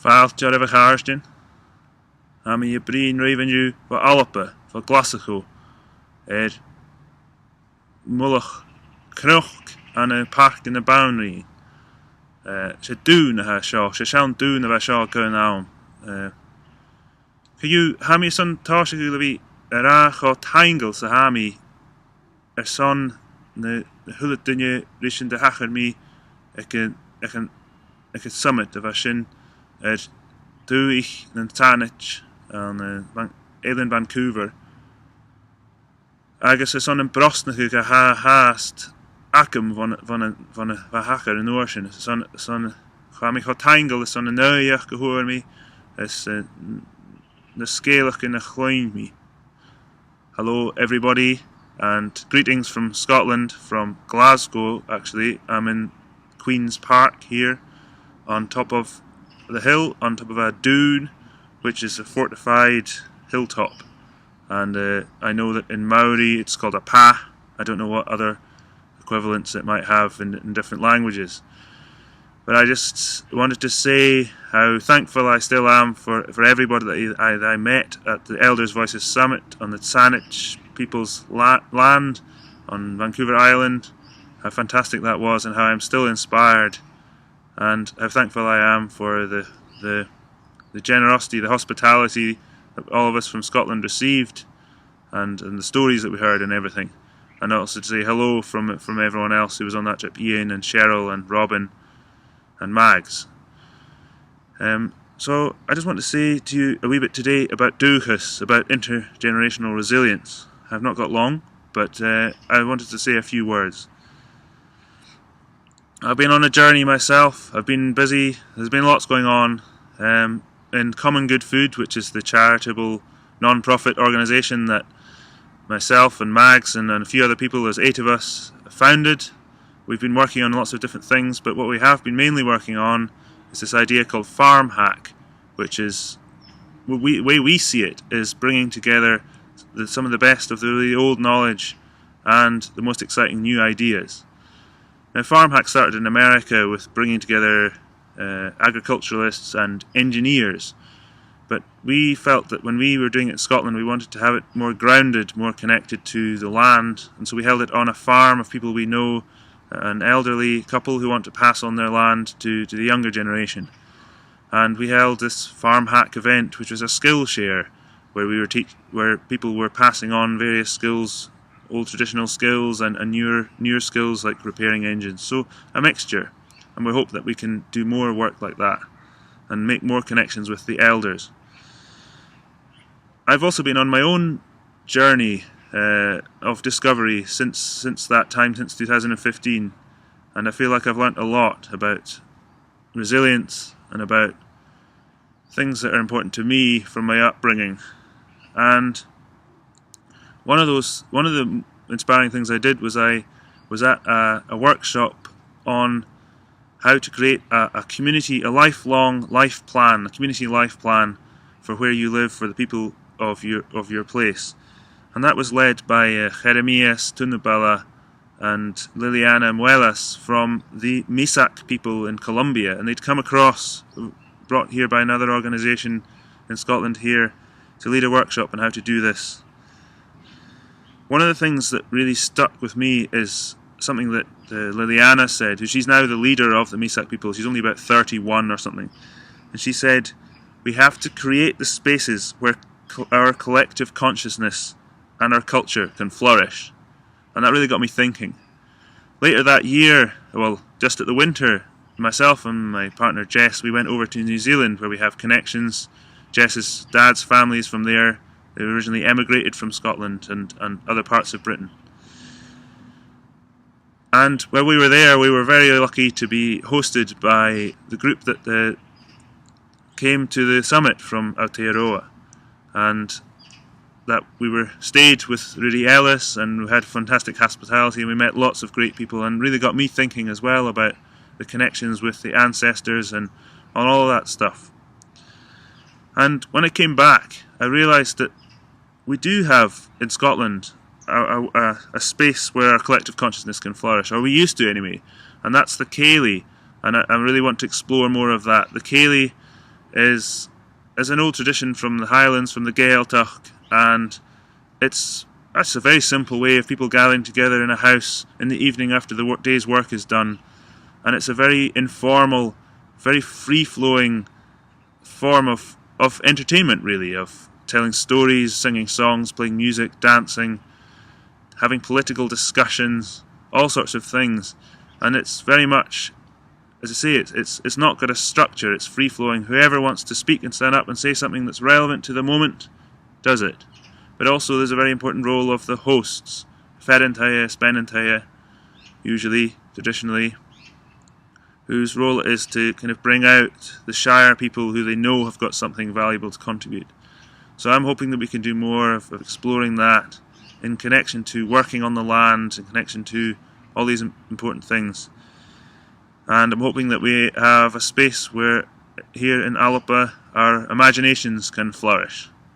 Fáilte a bheith cháirstin, a mi a brín raibhniu va Alba, va Glasgow, mullach cnoch an a park in a boundary. Se dún a ha seo, se sean dún a bheith seo go nám. Cú ha mi son táise go le bhí arach ó taingel sa ha mi son na thula duine risin de hachar mi ag a summit a bheith sin dúich na Tanit an Eilean Vancouver. Agus is son an brosnach go ha haast acum van a hachar in oor sin. Son cha mi cho taingel is son a neuiach go hoor mi is na scalach in a chloin mi. Hello everybody and greetings from Scotland, from Glasgow actually. I'm in Queen's Park here on top of the hill, on top of a dune which is a fortified hilltop, and I know that in Maori it's called a pa. I don't know what other equivalents it might have in different languages, but I just wanted to say how thankful I still am for everybody that I met at the Elders Voices Summit on the Saanich people's land on Vancouver Island, how fantastic that was and how I'm still inspired, and how thankful I am for the generosity, the hospitality that all of us from Scotland received, and the stories that we heard and everything. And also to say hello from everyone else who was on that trip, Ian and Cheryl and Robin and Mags. So I just want to say to you a wee bit today about dúchas, about intergenerational resilience. I've not got long, but I wanted to say a few words. I've been on a journey myself. I've been busy. There's been lots going on. In Common Good Food, which is the charitable non-profit organisation that myself and Mags and a few other people, there's 8 of us, founded. We've been working on lots of different things, but what we have been mainly working on is this idea called farm hack, which is, the way we see it, is bringing together some of the best of the really old knowledge and the most exciting new ideas. Now, farm hack started in America with bringing together agriculturalists and engineers, but we felt that when we were doing it in Scotland we wanted to have it more grounded, more connected to the land, and so we held it on a farm of people we know, an elderly couple who want to pass on their land to the younger generation. And we held this farm hack event, which was a skill share, where people were passing on various skills, old traditional skills and newer skills like repairing engines. So a mixture, and we hope that we can do more work like that and make more connections with the elders. I've also been on my own journey of discovery since that time, since 2015, and I feel like I've learnt a lot about resilience and about things that are important to me from my upbringing. And one of the inspiring things I did was I was at a workshop on how to create a community, a lifelong life plan, a community life plan for where you live, for the people of your place. And that was led by Jeremias Tunubala and Liliana Muelas from the Misak people in Colombia, and they'd come across, brought here by another organisation in Scotland here, to lead a workshop on how to do this. One of the things that really stuck with me is something that Liliana said, who she's now the leader of the Misak people. She's only about 31 or something, and she said, we have to create the spaces where our collective consciousness and our culture can flourish. And that really got me thinking. Later that year, well, just at the winter, myself and my partner Jess, we went over to New Zealand, where we have connections. Jess's dad's family is from there. They originally emigrated from Scotland and other parts of Britain. And while we were there, we were very lucky to be hosted by the group that came to the summit from Aotearoa, and that we stayed with Rudy Ellis, and we had fantastic hospitality, and we met lots of great people, and really got me thinking as well about the connections with the ancestors and on all of that stuff. And when I came back, I realised that we do have in Scotland a space where our collective consciousness can flourish, or we used to anyway, and that's the Ceilidh, and I really want to explore more of that. The Ceilidh is an old tradition from the Highlands, from the Gaeltacht, and that's a very simple way of people gathering together in a house in the evening after the day's work is done, and it's a very informal, very free-flowing form of entertainment, really, of telling stories, singing songs, playing music, dancing, having political discussions, all sorts of things. And it's very much, as I say, it's not got a structure, it's free-flowing. Whoever wants to speak and stand up and say something that's relevant to the moment does it. But also there's a very important role of the hosts, Ferentaya, Spenentaya, usually, traditionally, whose role it is to kind of bring out the Shire people who they know have got something valuable to contribute. So I'm hoping that we can do more of exploring that in connection to working on the land, in connection to all these important things. And I'm hoping that we have a space where here in Alba our imaginations can flourish.